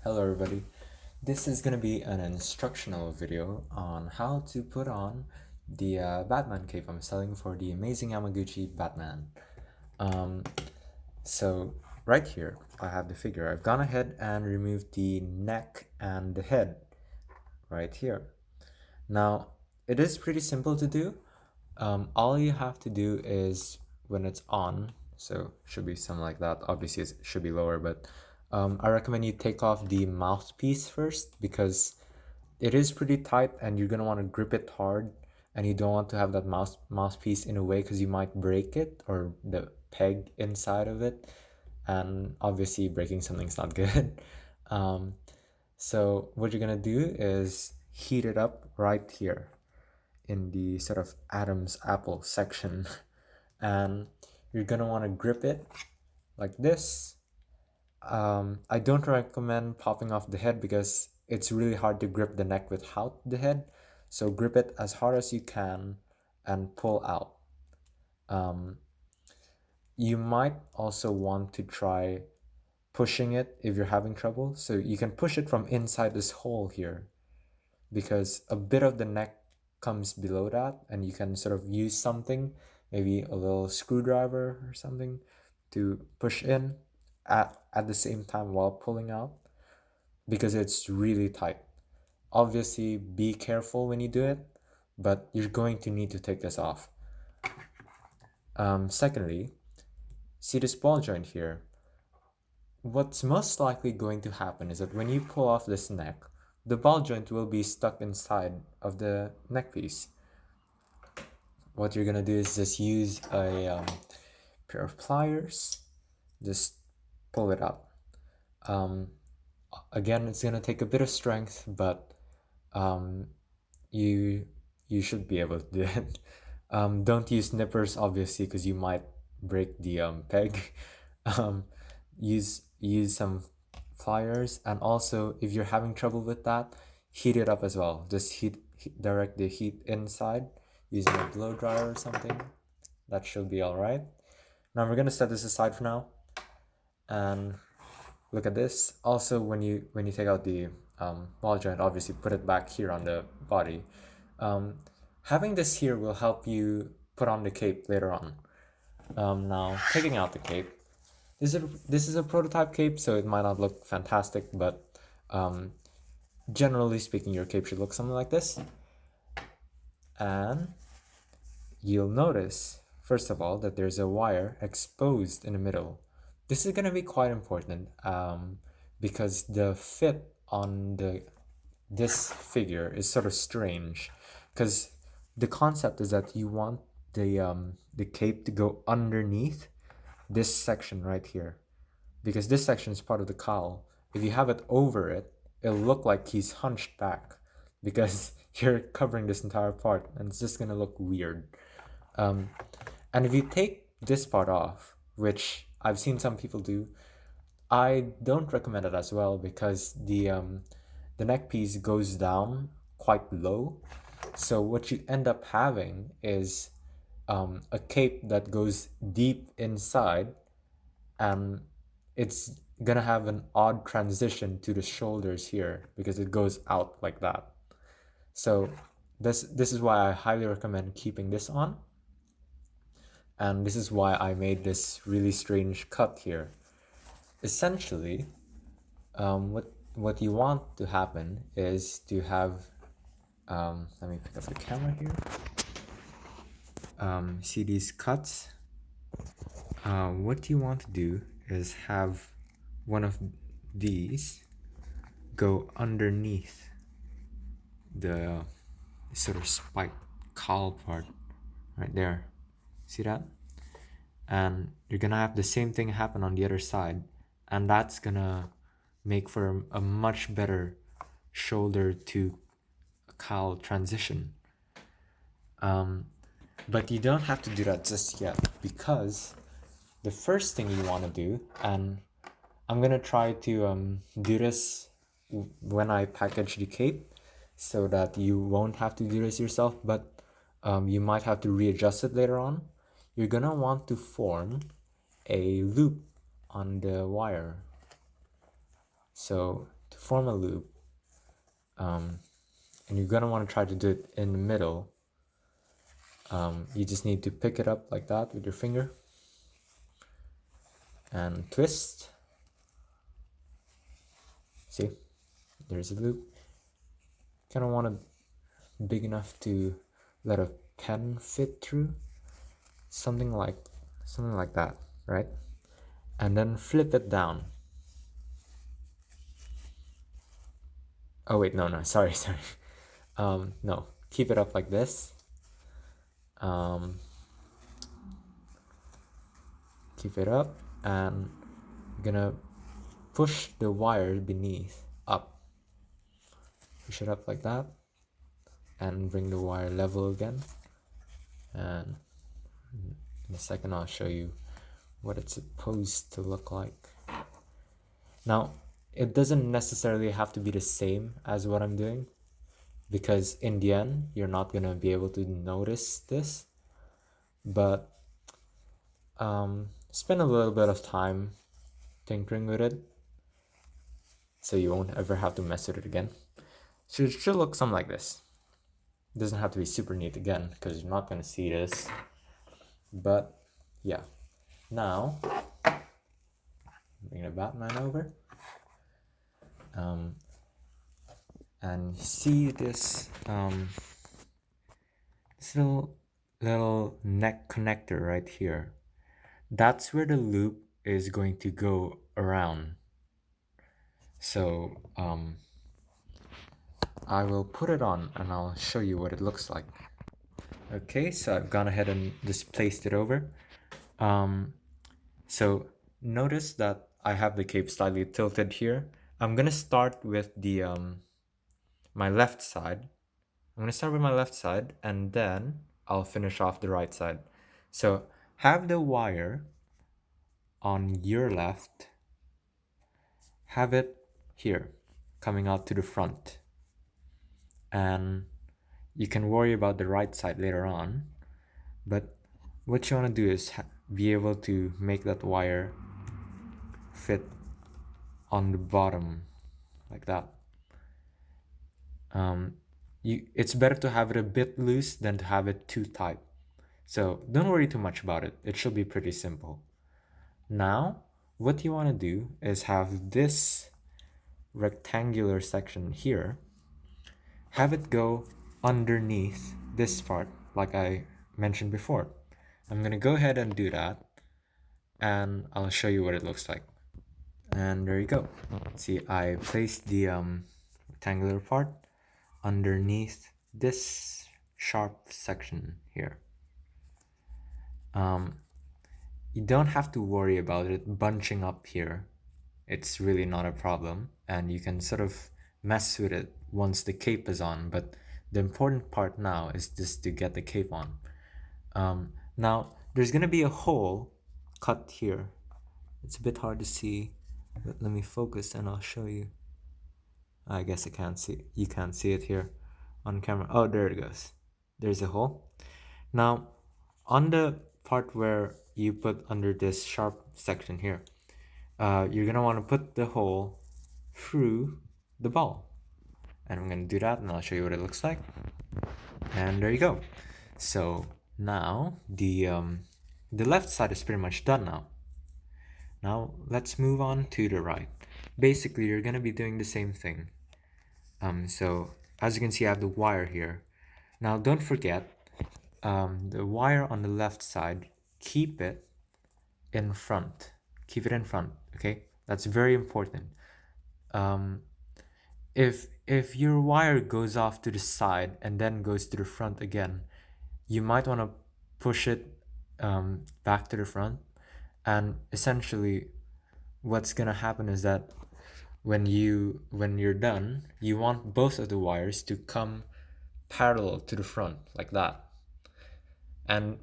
Hello everybody. This is going to be an instructional video on how to put on the Batman cape I'm selling for the amazing Yamaguchi Batman. Um, so right here I have the figure. I've gone ahead and removed the neck and the head right here. Now it is pretty simple to do. All you have to do is when it's on, so should be something like that. Obviously it should be lower, but I recommend you take off the mouthpiece first because it is pretty tight and you're gonna want to grip it hard, and you don't want to have that mouthpiece in a way because you might break it or the peg inside of it, and obviously breaking something's not good. um, so what you're gonna do is heat it up right here in the sort of Adam's apple section, and you're gonna want to grip it like this. I don't recommend popping off the head because it's really hard to grip the neck without the head, so grip it as hard as you can and pull out. um, you might also want to try pushing it if you're having trouble, so you can push it from inside this hole here because a bit of the neck comes below that, and you can sort of use something, maybe a little screwdriver or something, to push in at the same time while pulling out because it's really tight. Obviously be careful when you do it, but you're going to need to take this off. Secondly, see this ball joint here. What's most likely going to happen is that when you pull off this neck, the ball joint will be stuck inside of the neck piece. What you're gonna do is just use a pair of pliers, just pull it out. Um, Again, it's gonna take a bit of strength, but um, you you should be able to do it. Don't use nippers, obviously, because you might break the peg. um, use some pliers, and also if you're having trouble with that, heat it up as well. Just direct the heat inside using a blow dryer or something. That should be all right. Now we're gonna set this aside for now, and look at this. Also, when you take out the ball joint, obviously put it back here on the body. Having this here will help you put on the cape later on. Now, taking out the cape, this is a prototype cape, so it might not look fantastic, but generally speaking, your cape should look something like this. And you'll notice, first of all, that there's a wire exposed in the middle. This is going to be quite important because the fit on this figure is sort of strange, because the concept is that you want the cape to go underneath this section right here, because this section is part of the cowl. If you have it over it, it'll look like he's hunched back because you're covering this entire part, and it's just gonna look weird. And if you take this part off, which I've seen some people do, I don't recommend it as well because the neck piece goes down quite low. So what you end up having is a cape that goes deep inside, and it's gonna have an odd transition to the shoulders here because it goes out like that. So this is why I highly recommend keeping this on, and this is why I made this really strange cut here. Essentially, what you want to happen is to have let me pick up the camera here. See these cuts? What you want to do is have one of these go underneath the sort of spike cowl part right there. See that? And you're gonna have the same thing happen on the other side, and that's gonna make for a much better shoulder to cowl transition. But you don't have to do that just yet, because the first thing you want to do, and I'm gonna try to do this when I package the cape so that you won't have to do this yourself, but you might have to readjust it later on. You're gonna want to form a loop on the wire. So to form a loop, and you're gonna want to try to do it in the middle. You just need to pick it up like that with your finger and twist. See, there's a loop. Kind of want it big enough to let a pen fit through, something like that, right? And then flip it down. Oh wait, no, sorry. No, keep it up like this. Keep it up, and I'm gonna push the wire beneath up. Push it up like that, and bring the wire level again. And in a second, I'll show you what it's supposed to look like. Now, it doesn't necessarily have to be the same as what I'm doing, because in the end, you're not gonna be able to notice this, but spend a little bit of time tinkering with it, so you won't ever have to mess with it again. So it should look something like this. It doesn't have to be super neat again, because you're not gonna see this, but yeah. Now, bring the Batman over, and see this this little neck connector right here. That's where the loop is going to go around. So I will put it on and I'll show you what it looks like. Okay, so I've gone ahead and just placed it over. So notice that I have the cape slightly tilted here. I'm gonna start with the my left side. I'm gonna start with my left side, and then I'll finish off the right side. So have the wire on your left, have it here, coming out to the front. And you can worry about the right side later on, but what you want to do is be able to make that wire fit on the bottom like that. It's better to have it a bit loose than to have it too tight. So don't worry too much about it. It should be pretty simple. Now, what you want to do is have this rectangular section here, have it go underneath this part like I mentioned before. I'm gonna go ahead and do that, and I'll show you what it looks like. And there you go. See, I placed the rectangular part underneath this sharp section here. You don't have to worry about it bunching up here. It's really not a problem, and you can sort of mess with it once the cape is on, but the important part now is just to get the cape on. Now, there's gonna be a hole cut here. It's a bit hard to see, but let me focus and I'll show you. I guess I can't see. You can't see it here on camera. Oh, there it goes. There's a hole. Now, on the part where you put under this sharp section here, you're gonna want to put the hole through the ball. And I'm gonna do that, and I'll show you what it looks like. And there you go. So now the left side is pretty much done now. Now let's move on to the right. Basically, you're gonna be doing the same thing. So as you can see, I have the wire here. Now don't forget, the wire on the left side, keep it in front. Keep it in front, okay? That's very important. If your wire goes off to the side and then goes to the front again, you might want to push it back to the front, and essentially what's gonna happen is that when you're done, you want both of the wires to come parallel to the front like that, and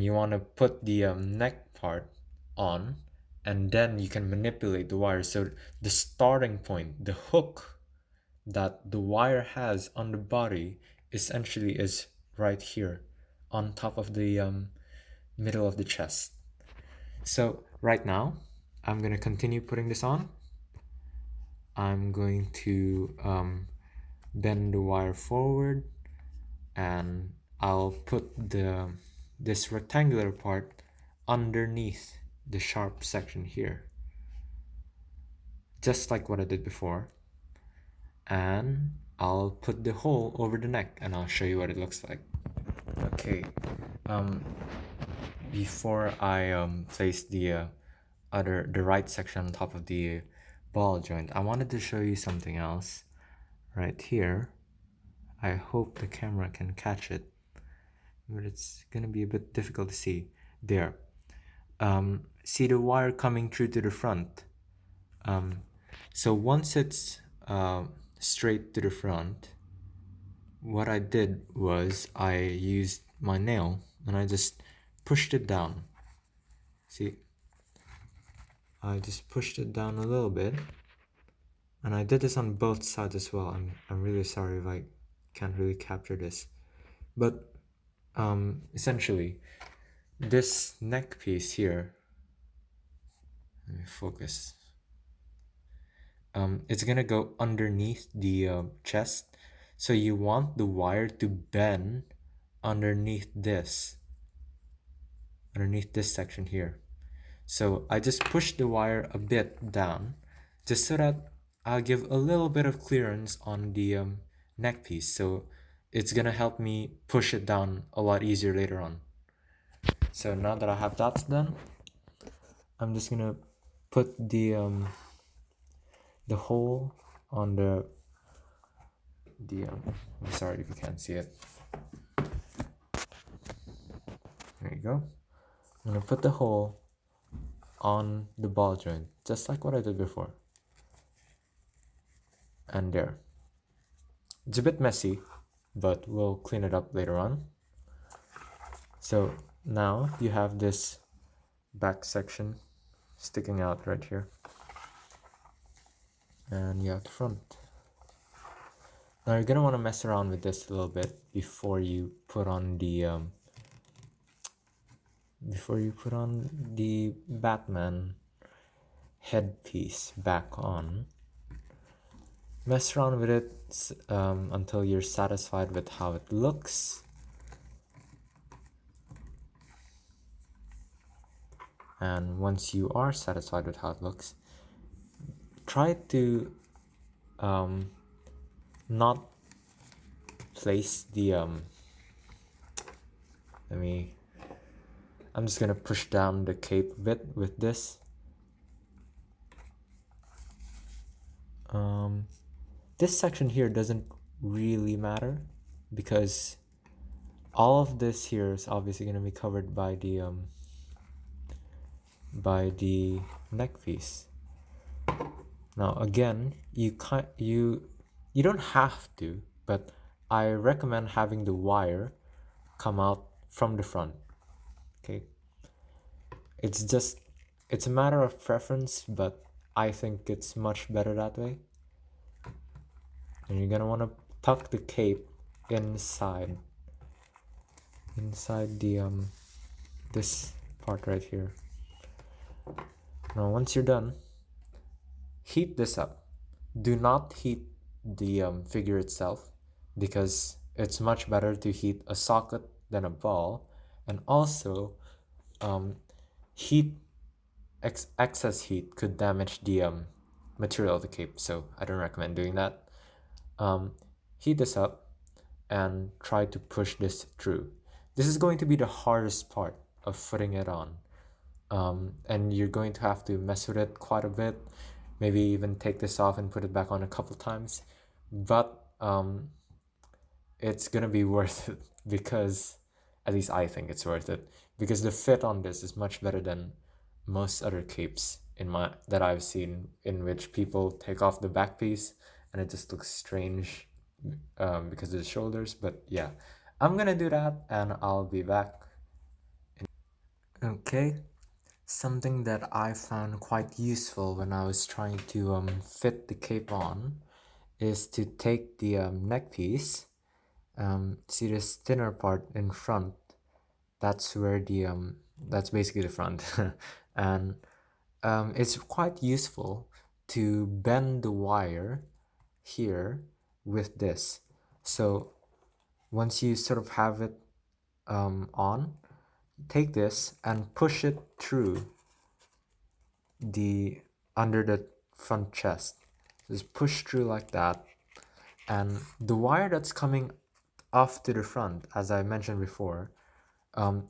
you want to put the neck part on, and then you can manipulate the wire. So the starting point, the hook that the wire has on the body, essentially is right here on top of the middle of the chest. So right now I'm gonna continue putting this on, I'm going to bend the wire forward, and I'll put this rectangular part underneath the sharp section here, just like what I did before. And I'll put the hole over the neck, and I'll show you what it looks like. Okay, before I place the right section on top of the ball joint, I wanted to show you something else right here. I hope the camera can catch it, but it's gonna be a bit difficult to see. There. See the wire coming through to the front. So once it's straight to the front, what I did was I used my nail and I just pushed it down. See, I just pushed it down a little bit, and I did this on both sides as well. I'm really sorry if I can't really capture this, but essentially this neck piece here, let me focus, it's gonna go underneath the chest, so you want the wire to bend underneath this section here. So I just push the wire a bit down, just so that I'll give a little bit of clearance on the neck piece, so it's gonna help me push it down a lot easier later on. So now that I have that done, I'm just gonna put the hole on I'm sorry if you can't see it. There you go. I'm gonna put the hole on the ball joint, just like what I did before. And there. It's a bit messy, but we'll clean it up later on. So now you have this back section sticking out right here, and you have the front. Now you're gonna want to mess around with this a little bit before you put on the Batman headpiece back on. Mess around with it until you're satisfied with how it looks. And once you are satisfied with how it looks, try to not place the I'm just gonna push down the cape a bit with this. This section here doesn't really matter because all of this here is obviously gonna be covered by the neck piece. Now again, you don't have to, but I recommend having the wire come out from the front. Okay, it's a matter of preference, but I think it's much better that way. And you're gonna want to tuck the cape inside the this part right here. Now once you're done, heat this up. Do not heat the figure itself, because it's much better to heat a socket than a ball, and also excess heat could damage the material of the cape, so I don't recommend doing that. Heat this up and try to push this through. This is going to be the hardest part of putting it on, and you're going to have to mess with it quite a bit, maybe even take this off and put it back on a couple times, but it's gonna be worth it, because at least I think it's worth it, because the fit on this is much better than most other capes that I've seen, in which people take off the back piece and it just looks strange because of the shoulders. But yeah, I'm gonna do that and I'll be back. Okay, something that I found quite useful when I was trying to fit the cape on is to take the neck piece, see this thinner part in front, that's where the that's basically the front, and it's quite useful to bend the wire here with this. So once you sort of have it on, take this and push it through the under the front chest. Just push through like that, and the wire that's coming off to the front, as I mentioned before,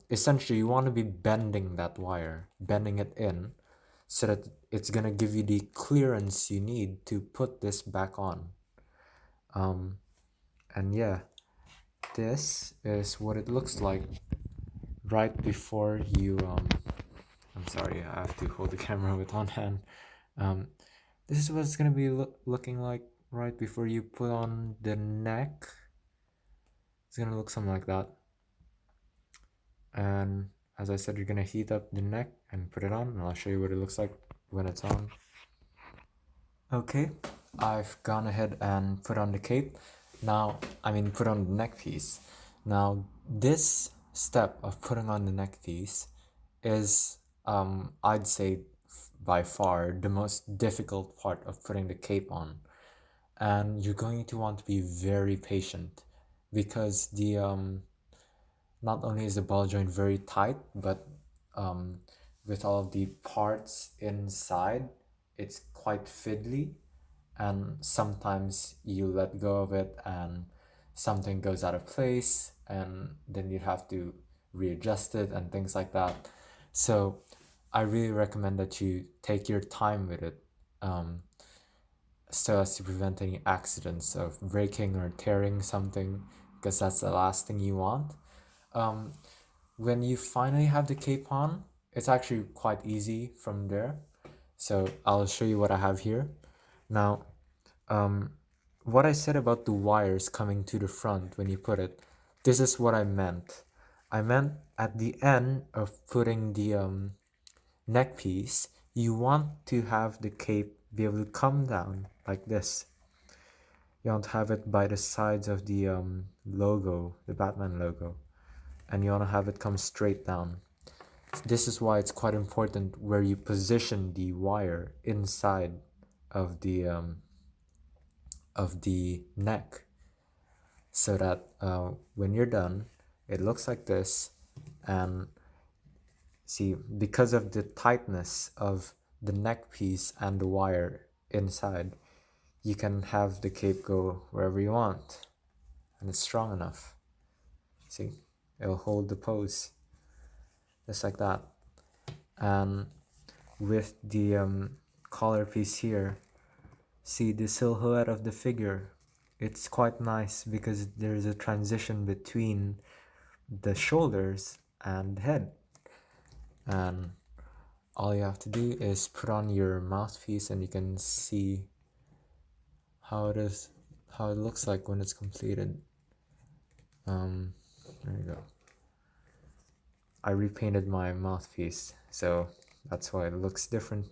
essentially you want to be bending that wire, bending it in, so that it's gonna give you the clearance you need to put this back on. And yeah, this is what it looks like right before you I'm sorry, I have to hold the camera with one hand. This is what it's gonna be looking like right before you put on the neck. It's gonna look something like that. And as I said, you're gonna heat up the neck and put it on, and I'll show you what it looks like when it's on. Okay, I've gone ahead and put on the cape. Now, put on the neck piece. Now, this step of putting on the neck piece is, I'd say, by far the most difficult part of putting the cape on. And you're going to want to be very patient, because the not only is the ball joint very tight, but with all of the parts inside, it's quite fiddly, and sometimes you let go of it and something goes out of place, and then you have to readjust it and things like that. So I really recommend that you take your time with it, so as to prevent any accidents of breaking or tearing something, because that's the last thing you want. When you finally have the cape on, it's actually quite easy from there. So I'll show you what I have here. Now, what I said about the wires coming to the front when you put it, this is what I meant. I meant at the end of putting the neck piece, you want to have the cape be able to come down like this. You want to have it by the sides of the logo, the Batman logo, and you want to have it come straight down. This is why it's quite important where you position the wire inside of the neck, so that when you're done, it looks like this. And see, because of the tightness of the neck piece and the wire inside, you can have the cape go wherever you want, and it's strong enough. See, it'll hold the pose just like that. And with the collar piece here, see the silhouette of the figure, it's quite nice because there's a transition between the shoulders and head. And all you have to do is put on your mouthpiece, and you can see how it looks like when it's completed. There you go. I repainted my mouthpiece, so that's why it looks different.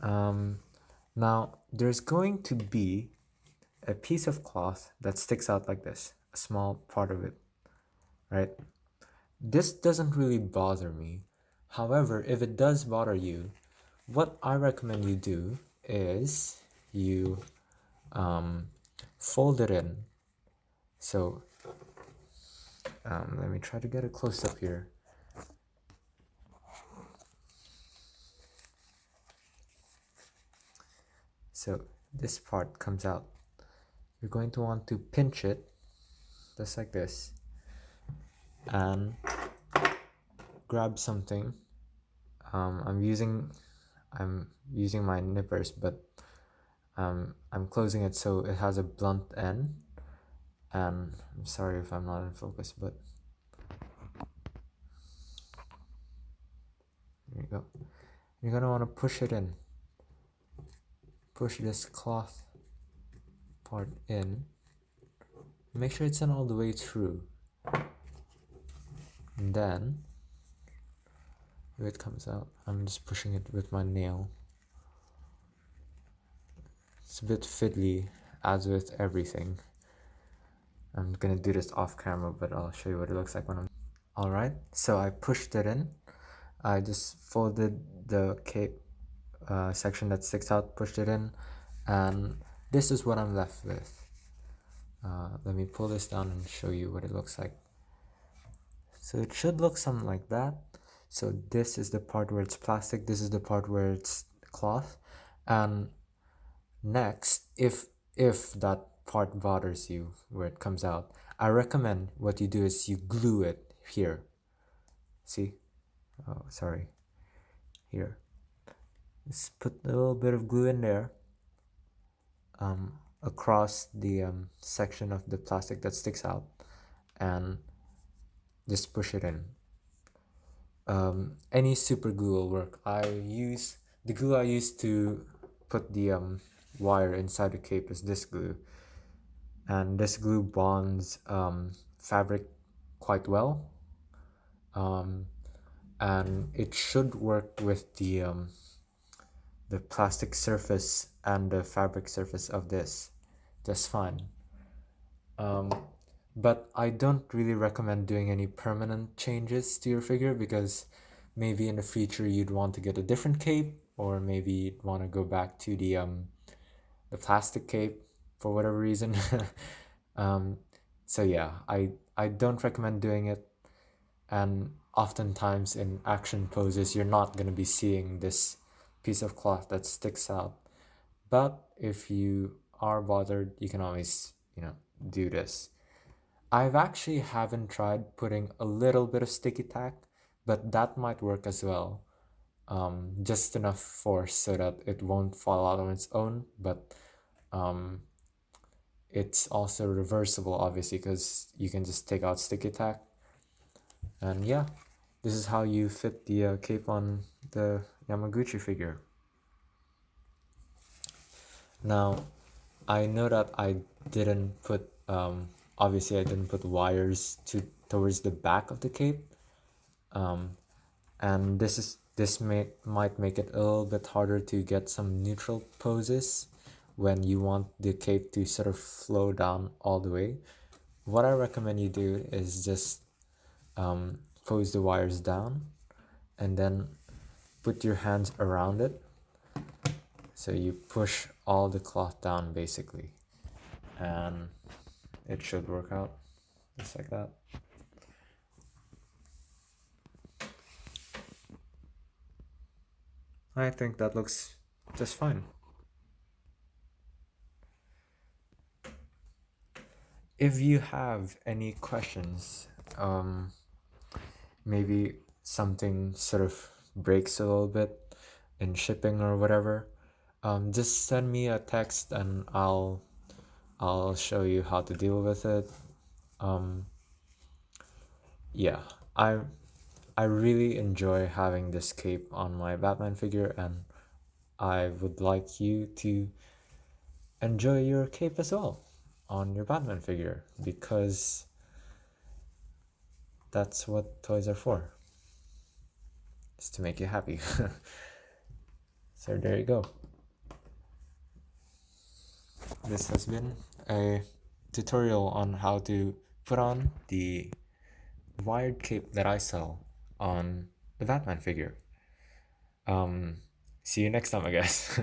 Now there's going to be a piece of cloth that sticks out like this, a small part of it, right? This doesn't really bother me. However, if it does bother you, what I recommend you do is you fold it in. So let me try to get a close-up here. So this part comes out. You're going to want to pinch it just like this and grab something. I'm using my nippers, but I'm closing it so it has a blunt end. And I'm sorry if I'm not in focus, but there you go. You're gonna want to push it in. Push this cloth part in. Make sure it's in all the way through. And then if it comes out, I'm just pushing it with my nail. It's a bit fiddly, as with everything. I'm gonna do this off camera, but I'll show you what it looks like when I'm... Alright, so I pushed it in. I just folded the cape section that sticks out, pushed it in, and this is what I'm left with. Let me pull this down and show you what it looks like. So it should look something like that. So this is the part where it's plastic, this is the part where it's cloth, and next, if that part bothers you where it comes out, I recommend what you do is you glue it here. See? Oh, sorry. Here. Just put a little bit of glue in there, across the section of the plastic that sticks out, and just push it in. Any super glue will work. The glue I use to put the wire inside the cape is this glue, and this glue bonds fabric quite well, and it should work with the plastic surface and the fabric surface of this just fine. But I don't really recommend doing any permanent changes to your figure, because maybe in the future you'd want to get a different cape, or maybe you'd want to go back to the plastic cape for whatever reason. So yeah, I don't recommend doing it, and oftentimes in action poses you're not going to be seeing this piece of cloth that sticks out. But if you are bothered, you can always, do this. I've actually haven't tried putting a little bit of sticky tack, but that might work as well. Just enough force so that it won't fall out on its own, but it's also reversible, obviously, because you can just take out sticky tack. And yeah, this is how you fit the cape on the Yamaguchi figure. Now, I know that I didn't put, obviously I didn't put wires towards the back of the cape, and this might make it a little bit harder to get some neutral poses when you want the cape to sort of flow down all the way. What I recommend you do is just pose the wires down and then put your hands around it, so you push all the cloth down basically, and it should work out just like that. I think that looks just fine. If you have any questions, maybe something sort of breaks a little bit in shipping or whatever, just send me a text and I'll show you how to deal with it. Yeah, I really enjoy having this cape on my Batman figure, and I would like you to enjoy your cape as well on your Batman figure, because that's what toys are for. It's to make you happy. So there you go. This has been a tutorial on how to put on the wired cape that I sell on the Batman figure. See you next time, I guess.